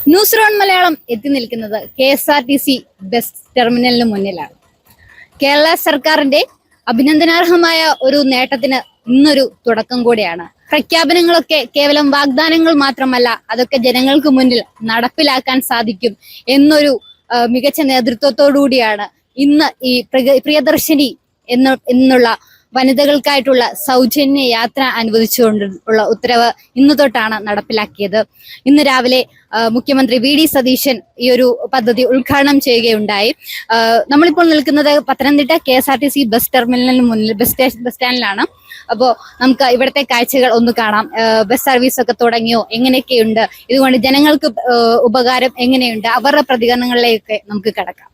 News Ron Malayalam എത്തി നിൽക്കുന്നത് KSRTC bus ടെർമിനലിന് മുന്നിലാണ്. കേരള സർക്കാരിന്റെ അഭിനന്ദനാർഹമായ ഒരു നേട്ടത്തിന് ഇന്നൊരു തുടക്കം കൂടിയാണ്. പ്രഖ്യാപനങ്ങളൊക്കെ കേവലം വാഗ്ദാനങ്ങൾ മാത്രമല്ല, അതൊക്കെ ജനങ്ങൾക്ക് മുന്നിൽ നടപ്പിലാക്കാൻ സാധിക്കും എന്നൊരു മികച്ച നേതൃത്വത്തോടുകൂടിയാണ് ഇന്ന് ഈ പ്രിയദർശിനി എന്നുള്ള വനിതകൾക്കായിട്ടുള്ള സൗജന്യ യാത്ര അനുവദിച്ചുകൊണ്ട് ഉള്ള ഉത്തരവ് ഇന്ന് തൊട്ടാണ് നടപ്പിലാക്കിയത്. ഇന്ന് രാവിലെ മുഖ്യമന്ത്രി VD സതീശൻ ഈ ഒരു പദ്ധതി ഉദ്ഘാടനം ചെയ്യുകയുണ്ടായി. നമ്മളിപ്പോൾ നിൽക്കുന്നത് പത്തനംതിട്ട KSRTC ബസ് ടെർമിനലിന് മുന്നിൽ ബസ് സ്റ്റാൻഡിലാണ്. അപ്പോൾ നമുക്ക് ഇവിടുത്തെ കാഴ്ചകൾ ഒന്ന് കാണാം. ബസ് സർവീസ് ഒക്കെ തുടങ്ങിയോ, എങ്ങനെയൊക്കെയുണ്ട്, ഇതുകൊണ്ട് ജനങ്ങൾക്ക് ഉപകാരം എങ്ങനെയുണ്ട്, അവരുടെ പ്രതികരണങ്ങളിലേക്ക് നമുക്ക് കടക്കാം.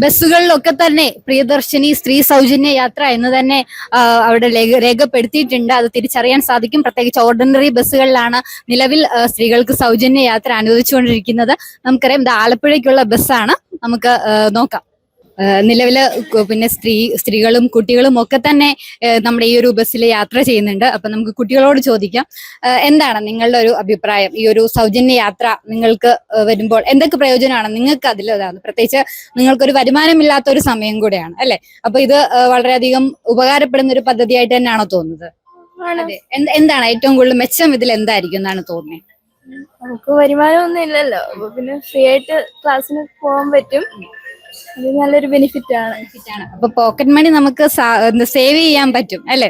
ബസ്സുകളിലൊക്കെ തന്നെ പ്രിയദർശിനി സ്ത്രീ സൗജന്യ യാത്ര എന്ന് തന്നെ അവിടെ രേഖപ്പെടുത്തിയിട്ടുണ്ട്. അത് തിരിച്ചറിയാൻ സാധിക്കും. പ്രത്യേകിച്ച് ഓർഡിനറി ബസ്സുകളിലാണ് നിലവിൽ സ്ത്രീകൾക്ക് സൗജന്യ യാത്ര അനുവദിച്ചുകൊണ്ടിരിക്കുന്നത്. നമുക്കറിയാം, ഇത് ആലപ്പുഴയ്ക്കുള്ള ബസ്സാണ്. നമുക്ക് നോക്കാം. നിലവില് പിന്നെ സ്ത്രീകളും കുട്ടികളും ഒക്കെ തന്നെ നമ്മുടെ ഈ ഒരു ബസ്സിൽ യാത്ര ചെയ്യുന്നുണ്ട്. അപ്പൊ നമുക്ക് കുട്ടികളോട് ചോദിക്കാം, എന്താണ് നിങ്ങളുടെ ഒരു അഭിപ്രായം? ഈ ഒരു സൗജന്യ യാത്ര നിങ്ങൾക്ക് വരുമ്പോൾ എന്തൊക്കെ പ്രയോജനമാണ് നിങ്ങൾക്ക് അതിലാണ്? പ്രത്യേകിച്ച് നിങ്ങൾക്കൊരു വരുമാനമില്ലാത്ത ഒരു സമയം കൂടെയാണ് അല്ലെ? അപ്പൊ ഇത് വളരെയധികം ഉപകാരപ്പെടുന്ന ഒരു പദ്ധതിയായിട്ട് തന്നെയാണോ തോന്നുന്നത്? അതെ. എന്താണ് ഏറ്റവും കൂടുതൽ മെച്ചം ഇതിൽ എന്തായിരിക്കും എന്നാണ് തോന്നുന്നത്? നമുക്ക് വരുമാനമൊന്നും ഇല്ലല്ലോ, അപ്പൊ പിന്നെ ഫ്രീ ആയിട്ട് ക്ലാസ്സിന് പോകാൻ പറ്റും. അത് നല്ലൊരു ബെനിഫിറ്റ് ആണ്. അപ്പൊ പോക്കറ്റ് മണി നമുക്ക് സേവ് ചെയ്യാൻ പറ്റും അല്ലെ?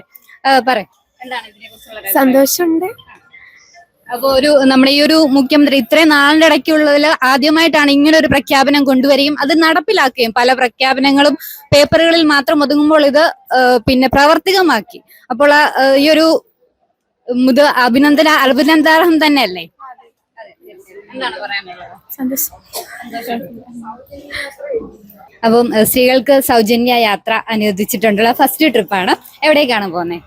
എന്താണ് ഇതിനെ കുറിച്ചുള്ള സന്തോഷമുണ്ട്. അപ്പൊ നമ്മുടെ ഈ ഒരു മുഖ്യമന്ത്രി ഇത്രയും നാളിന്റെ ഇടയ്ക്കുള്ളതിൽ ആദ്യമായിട്ടാണ് ഇങ്ങനെ ഒരു പ്രഖ്യാപനം കൊണ്ടുവരികയും അത് നടപ്പിലാക്കുകയും. പല പ്രഖ്യാപനങ്ങളും പേപ്പറുകളിൽ മാത്രം ഒതുങ്ങുമ്പോൾ ഇത് പിന്നെ പ്രാവർത്തികമാക്കി. അപ്പോൾ ഈ ഒരു അഭിനന്ദനാർഹം തന്നെയല്ലേ? എന്താണ് പറയാനുള്ളത്? അപ്പം സ്ത്രീകൾക്ക് സൗജന്യ യാത്ര അനുവദിച്ചിട്ടുള്ള ഫസ്റ്റ് ട്രിപ്പാണ്. എവിടേക്കാണ് പോകുന്നത്?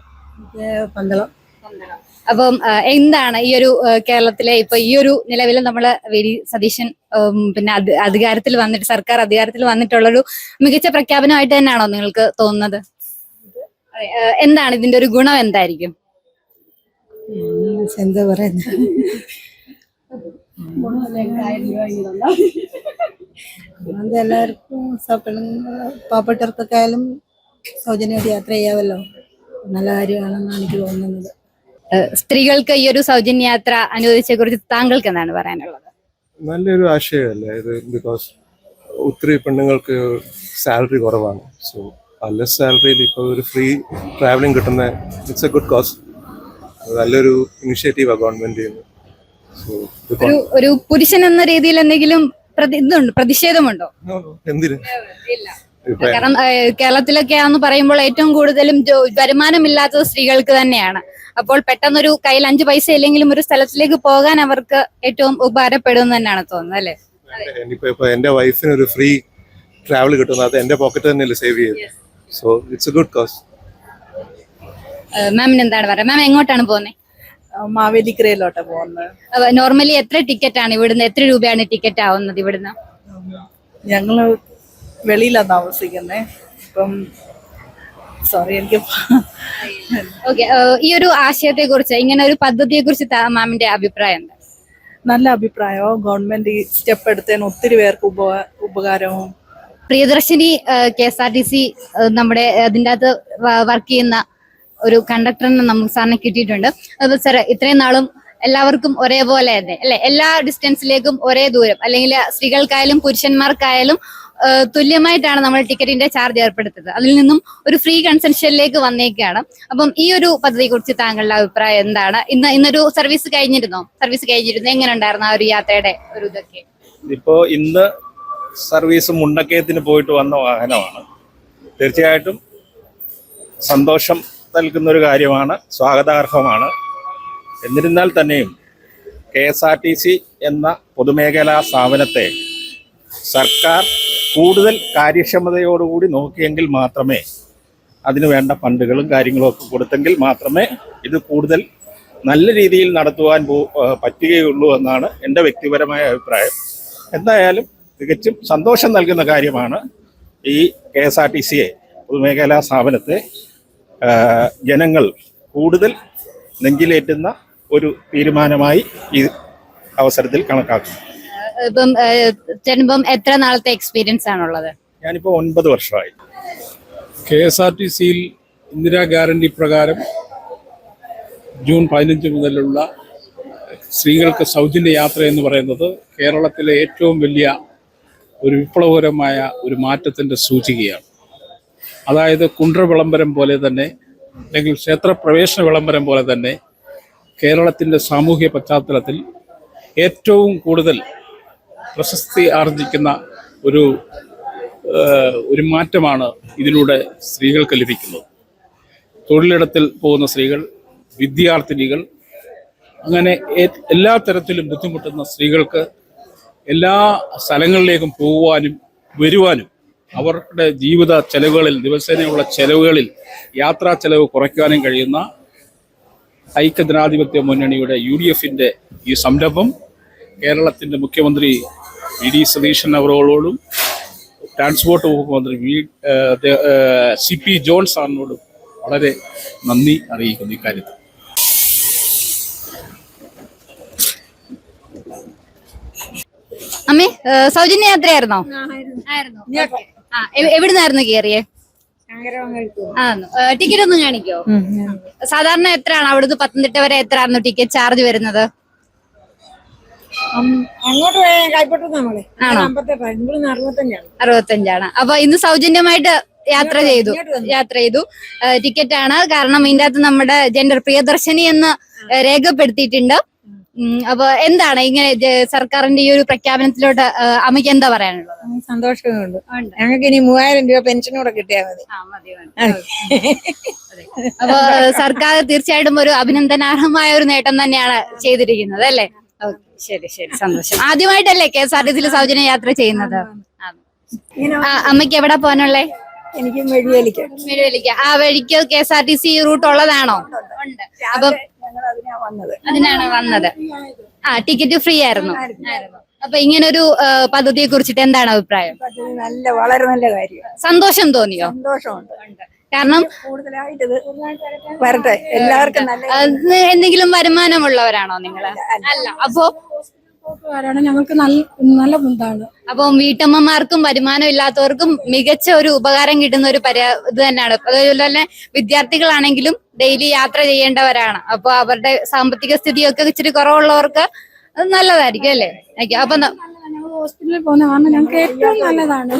പന്തളം. അപ്പം എന്താണ് ഈ ഒരു കേരളത്തിലെ ഇപ്പൊ ഈ ഒരു നിലവിൽ നമ്മള് VD സതീശൻ പിന്നെ സർക്കാർ അധികാരത്തിൽ വന്നിട്ടുള്ളൊരു മികച്ച പ്രഖ്യാപനമായിട്ട് തന്നെയാണോ നിങ്ങൾക്ക് തോന്നുന്നത്? എന്താണ് ഇതിന്റെ ഒരു ഗുണം എന്തായിരിക്കും? എന്താ പറയുന്നത്, എല്ലാവർക്കും പാവപ്പെട്ടവർക്കൊക്കെ ആയാലും സൗജന്യമായിട്ട് യാത്ര ചെയ്യാമല്ലോ. നല്ല കാര്യമാണെന്നാണ് എനിക്ക് തോന്നുന്നത്. സ്ത്രീകൾക്ക് ഈ ഒരു സൗജന്യ യാത്ര അനുവദിച്ചെ കുറിച്ച് താങ്കൾക്ക് എന്താണ് പറയാനുള്ളത്? നല്ലൊരു ആശയമല്ലേ ഇത്? ബിക്കോസ് ഒത്തിരി പെണ്ണുങ്ങൾക്ക് സാലറി കുറവാണ്. സോ ലെസ് സാലറിയിൽ ഇപ്പോൾ ഒരു ഫ്രീ ട്രാവലിംഗ് കിട്ടുന്ന ഇറ്റ്സ് എ ഗുഡ് കോസ്. നല്ലൊരു ഇനിഷ്യേറ്റീവാണ് ഗവൺമെന്റ് ചെയ്യുന്നത്. ഒരു പുരുഷൻ എന്ന രീതിയിൽ എന്തെങ്കിലും പ്രതിഷേധമുണ്ടോ? എന്തിന്? കാരണം കേരളത്തിലൊക്കെ ആണെന്ന് പറയുമ്പോൾ ഏറ്റവും കൂടുതലും വരുമാനമില്ലാത്തത് സ്ത്രീകൾക്ക് തന്നെയാണ്. അപ്പോൾ പെട്ടെന്നൊരു കയ്യിൽ 5 പൈസ ഇല്ലെങ്കിലും ഒരു സ്ഥലത്തിലേക്ക് പോകാൻ അവർക്ക് ഏറ്റവും ഉപകാരപ്പെടും തന്നെയാണ് തോന്നുന്നത് അല്ലെ? ഇപ്പൊ എന്റെ വൈഫിന് ഒരു ഫ്രീ ട്രാവൽ കിട്ടുന്നത് അത് എന്റെ പോക്കറ്റ് തന്നെയല്ലേ സേവ് ചെയ്ത്. So it's a good cause. മാമിന് എന്താണ് പറയാ? മാം എങ്ങോട്ടാണ് പോകുന്നത്? മാവേലിക്കരയിലോട്ടാ പോകുന്നത്. നോർമലി എത്ര ടിക്കറ്റ് ആണ് ഇവിടുന്ന്? എത്ര രൂപയാണ് ടിക്കറ്റ് ആവുന്നത് ഇവിടുന്ന്? ഞങ്ങള് വെളിയിലാണ് താമസിക്കുന്നത്. ഇപ്പം എനിക്ക് ഓക്കെ. ഈ ഒരു ആശയത്തെ കുറിച്ച്, ഇങ്ങനെ ഒരു പദ്ധതിയെ കുറിച്ച് മാമിന്റെ അഭിപ്രായം എന്താ? നല്ല അഭിപ്രായവും ഗവൺമെന്റ് ഈ സ്റ്റെപ്പ് എടുത്തതിന് ഒത്തിരി പേർക്ക് ഉപകാരവും. പ്രിയദർശിനി KSRTC നമ്മുടെ അതിൻ്റെ അകത്ത് വർക്ക് ചെയ്യുന്ന ഒരു കണ്ടക്ടറിന് നമുക്ക് സാറിന് കിട്ടിയിട്ടുണ്ട്. അപ്പൊ സാർ, ഇത്രയും നാളും എല്ലാവർക്കും ഒരേപോലെ തന്നെ അല്ലെ? എല്ലാ ഡിസ്റ്റൻസിലേക്കും ഒരേ ദൂരം, അല്ലെങ്കിൽ സ്ത്രീകൾക്കായാലും പുരുഷന്മാർക്കായാലും തുല്യമായിട്ടാണ് നമ്മൾ ടിക്കറ്റിന്റെ ചാർജ് ഏർപ്പെടുത്തുന്നത്. അതിൽ നിന്നും ഒരു ഫ്രീ കൺസെഷനിലേക്ക് വന്നേക്കാണ്. അപ്പം ഈ ഒരു പദ്ധതിയെ കുറിച്ച് താങ്കളുടെ അഭിപ്രായം എന്താണ്? ഇന്നൊരു സർവീസ് കഴിഞ്ഞിരുന്നു. എങ്ങനെ ഉണ്ടായിരുന്നു ആ ഒരു യാത്രയുടെ ഒരു ഇതൊക്കെ? ഇപ്പോ ഇന്ന് സർവീസ് മുണ്ടക്കയത്തിന് പോയിട്ട് വന്ന വാഹനമാണ്. തീർച്ചയായിട്ടും സന്തോഷം നൽകുന്ന ഒരു കാര്യമാണ്, സ്വാഗതാർഹമാണ്. എന്നിരുന്നാൽ തന്നെയും KSRTC എന്ന പൊതുമേഖലാ സ്ഥാപനത്തെ സർക്കാർ കൂടുതൽ കാര്യക്ഷമതയോടുകൂടി നോക്കിയെങ്കിൽ മാത്രമേ അതിന് വേണ്ട ഫണ്ടുകളും കാര്യങ്ങളും ഒക്കെ കൊടുത്തെങ്കിൽ മാത്രമേ ഇത് കൂടുതൽ നല്ല രീതിയിൽ നടത്തുവാൻ പറ്റുകയുള്ളൂ എന്നാണ് എൻ്റെ വ്യക്തിപരമായ അഭിപ്രായം. എന്തായാലും തികച്ചും സന്തോഷം നൽകുന്ന കാര്യമാണ് ഈ KSRTCയെ, പൊതുമേഖലാ സ്ഥാപനത്തെ ജനങ്ങൾ കൂടുതൽ നെഞ്ചിലേറ്റുന്ന ഒരു തീരുമാനമായി ഈ അവസരത്തിൽ കണക്കാക്കുന്നു. ഇപ്പം എത്ര നാളത്തെ എക്സ്പീരിയൻസ് ആണുള്ളത്? ഞാനിപ്പോൾ 9 വർഷമായി. KSRTCയിൽ ഇന്ദിരാ ഗ്യാരണ്ടി പ്രകാരം ജൂൺ 15 മുതലുള്ള സ്ത്രീകൾക്ക് സൗജന്യ യാത്ര എന്ന് പറയുന്നത് കേരളത്തിലെ ഏറ്റവും വലിയ ഒരു വിപ്ലവകരമായ ഒരു മാറ്റത്തിൻ്റെ സൂചികയാണ്. അതായത് കുണ്ട്ര വിളംബരം പോലെ തന്നെ, അല്ലെങ്കിൽ ക്ഷേത്രപ്രവേശന വിളംബരം പോലെ തന്നെ കേരളത്തിൻ്റെ സാമൂഹ്യ പശ്ചാത്തലത്തിൽ ഏറ്റവും കൂടുതൽ പ്രശസ്തി ആർജിക്കുന്ന ഒരു മാറ്റമാണ് ഇതിലൂടെ സ്ത്രീകൾക്ക് ലഭിക്കുന്നത്. തൊഴിലിടത്തിൽ പോകുന്ന സ്ത്രീകൾ, വിദ്യാർത്ഥിനികൾ, അങ്ങനെ എല്ലാ തരത്തിലും ബുദ്ധിമുട്ടുന്ന സ്ത്രീകൾക്ക് എല്ലാ സ്ഥലങ്ങളിലേക്കും പോകുവാനും വരുവാനും അവരുടെ ജീവിത ചെലവുകളിൽ, ദിവസേനയുള്ള ചെലവുകളിൽ യാത്രാ ചെലവ് കുറയ്ക്കാനും കഴിയുന്ന ഐക്യജനാധിപത്യ മുന്നണിയുടെ UDFന്റെ ഈ സംരംഭം കേരളത്തിൻ്റെ മുഖ്യമന്ത്രി VD സതീശൻ അവരോടും ട്രാൻസ്പോർട്ട് വകുപ്പ് മന്ത്രി CP ജോൺ സാറിനോടും വളരെ നന്ദി അറിയിക്കുന്നു ഇക്കാര്യത്തിൽ. അമ്മേ, സൗജന്യ യാത്രയായിരുന്നോ? എവിടുന്നായിരുന്നു കയറിയേ? ടിക്കറ്റ് ഒന്ന് കാണിക്കോ? സാധാരണ എത്രയാണ് അവിടുന്ന് പത്തനംതിട്ട വരെ എത്രയായിരുന്നു ടിക്കറ്റ് ചാർജ് വരുന്നത്? അങ്ങോട്ട് കൈപ്പെട്ടു നമ്മള് 65ആണ്. അപ്പൊ ഇന്ന് സൗജന്യമായിട്ട് യാത്ര ചെയ്തു. ടിക്കറ്റ് ആണ്. കാരണം ഇതിന്റെ അകത്ത് നമ്മുടെ ജെൻഡർ പ്രിയദർശിനി എന്ന് രേഖപ്പെടുത്തിയിട്ടുണ്ട്. അപ്പൊ എന്താണ് ഇങ്ങനെ സർക്കാരിന്റെ ഈ ഒരു പ്രഖ്യാപനത്തിലോട്ട് അമ്മയ്ക്ക് എന്താ പറയാനുള്ളത്? സന്തോഷമുണ്ട്. ഞങ്ങൾക്ക് ഇനി 3000 രൂപ പെൻഷനൂടെ കിട്ടിയാൽ മതി. അപ്പൊ സർക്കാർ തീർച്ചയായിട്ടും ഒരു അഭിനന്ദനാർഹമായ ഒരു നേട്ടം തന്നെയാണ് ചെയ്തിരിക്കുന്നത് അല്ലേ? ശരി, സന്തോഷം. ആദ്യമായിട്ടല്ലേ KSRTCയിൽ സൗജന്യ യാത്ര ചെയ്യുന്നത്? അമ്മയ്ക്ക് എവിടെ പോകാനുള്ളേ? എനിക്ക് മെഴുവേലിക്ക. ആ വഴിക്ക് KSRTC റൂട്ട് ഉള്ളതാണോ? ഉണ്ട്. അപ്പൊ അതിനാണ് വന്നത്. ടിക്കറ്റ് ഫ്രീ ആയിരുന്നു. അപ്പൊ ഇങ്ങനൊരു പദ്ധതിയെ കുറിച്ചിട്ട് എന്താണ് അഭിപ്രായം? വളരെ നല്ല കാര്യം. സന്തോഷം തോന്നിയോ? സന്തോഷമുണ്ട്. കാരണം കൂടുതലായിട്ട് ഇത് വരട്ടെ, എല്ലാവർക്കും എന്തെങ്കിലും വരുമാനമുള്ളവരാണോ നിങ്ങള്? അല്ല. അപ്പോ ഞങ്ങൾക്ക് നല്ല ബന്ധമാണ്. അപ്പം വീട്ടമ്മമാർക്കും വരുമാനം ഇല്ലാത്തവർക്കും മികച്ച ഒരു ഉപകാരം കിട്ടുന്ന ഒരു ഇത് തന്നെയാണ്. അതുപോലെ തന്നെ വിദ്യാർത്ഥികളാണെങ്കിലും ഡെയിലി യാത്ര ചെയ്യേണ്ടവരാണ്. അപ്പൊ അവരുടെ സാമ്പത്തിക സ്ഥിതിയൊക്കെ ഇച്ചിരി കുറവുള്ളവർക്ക് അത് നല്ലതായിരിക്കും അല്ലേ? അപ്പൊ ഹോസ്പിറ്റലിൽ പോകുന്ന കാരണം ഞങ്ങൾക്ക് ഏറ്റവും നല്ലതാണ്.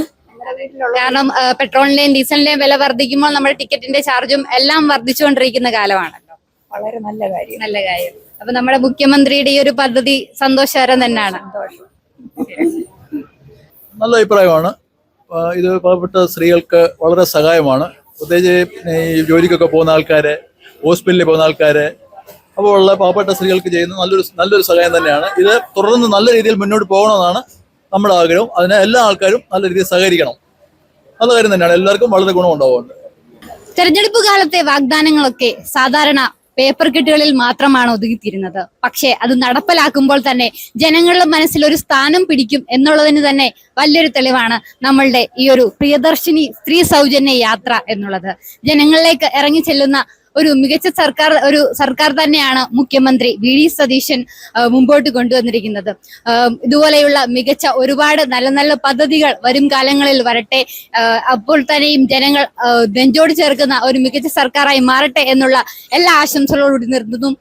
കാരണം പെട്രോളിന്റെയും ഡീസലിന്റെയും വില വർദ്ധിക്കുമ്പോൾ നമ്മുടെ ടിക്കറ്റിന്റെ ചാർജും എല്ലാം വർദ്ധിച്ചുകൊണ്ടിരിക്കുന്ന കാലമാണല്ലോ. വളരെ നല്ല കാര്യം. അപ്പൊ നമ്മുടെ മുഖ്യമന്ത്രിയുടെ ഈ ഒരു പദ്ധതി സന്തോഷകരം തന്നെയാണ്. നല്ല അഭിപ്രായമാണ്. ഇത് പാവപ്പെട്ട സ്ത്രീകൾക്ക് വളരെ സഹായമാണ്. പ്രത്യേകിച്ച് ഈ ജോലിക്കൊക്കെ പോകുന്ന ആൾക്കാര്, ഹോസ്പിറ്റലിൽ പോകുന്ന ആൾക്കാര്, അപ്പോൾ ഉള്ള പാവപ്പെട്ട സ്ത്രീകൾക്ക് ചെയ്യുന്ന നല്ലൊരു സഹായം തന്നെയാണ്. ഇത് തുടർന്ന് നല്ല രീതിയിൽ മുന്നോട്ട് പോകണമെന്നാണ് നമ്മുടെ ആഗ്രഹം. അതിന് എല്ലാ ആൾക്കാരും നല്ല രീതിയിൽ സഹകരിക്കണം. നല്ല കാര്യം തന്നെയാണ്. എല്ലാവർക്കും വളരെ ഗുണമുണ്ടാവുന്നുണ്ട്. തെരഞ്ഞെടുപ്പ് കാലത്തെ വാഗ്ദാനങ്ങളൊക്കെ സാധാരണ പേപ്പർ കെട്ടുകളിൽ മാത്രമാണ് ഒതുങ്ങിത്തീരുന്നത്. പക്ഷെ അത് നടപ്പിലാക്കുമ്പോൾ തന്നെ ജനങ്ങളുടെ മനസ്സിൽ ഒരു സ്ഥാനം പിടിക്കും എന്നുള്ളതിന് തന്നെ വലിയൊരു തെളിവാണ് നമ്മളുടെ ഈ ഒരു പ്രിയദർശിനി സ്ത്രീ സൗജന്യ യാത്ര എന്നുള്ളത്. ജനങ്ങളിലേക്ക് ഇറങ്ങി ചെല്ലുന്ന ഒരു മികച്ച സർക്കാർ തന്നെയാണ് മുഖ്യമന്ത്രി VD സതീശൻ മുമ്പോട്ട് കൊണ്ടുവന്നിരിക്കുന്നത്. ഇതുപോലെയുള്ള മികച്ച ഒരുപാട് നല്ല നല്ല പദ്ധതികൾ വരും കാലങ്ങളിൽ വരട്ടെ. അപ്പോൾ തന്നെയും ജനങ്ങൾ നെഞ്ചോട് ചേർക്കുന്ന ഒരു മികച്ച സർക്കാരായി മാറട്ടെ എന്നുള്ള എല്ലാ ആശംസകളോടുകൂടി നിർത്തുന്നു.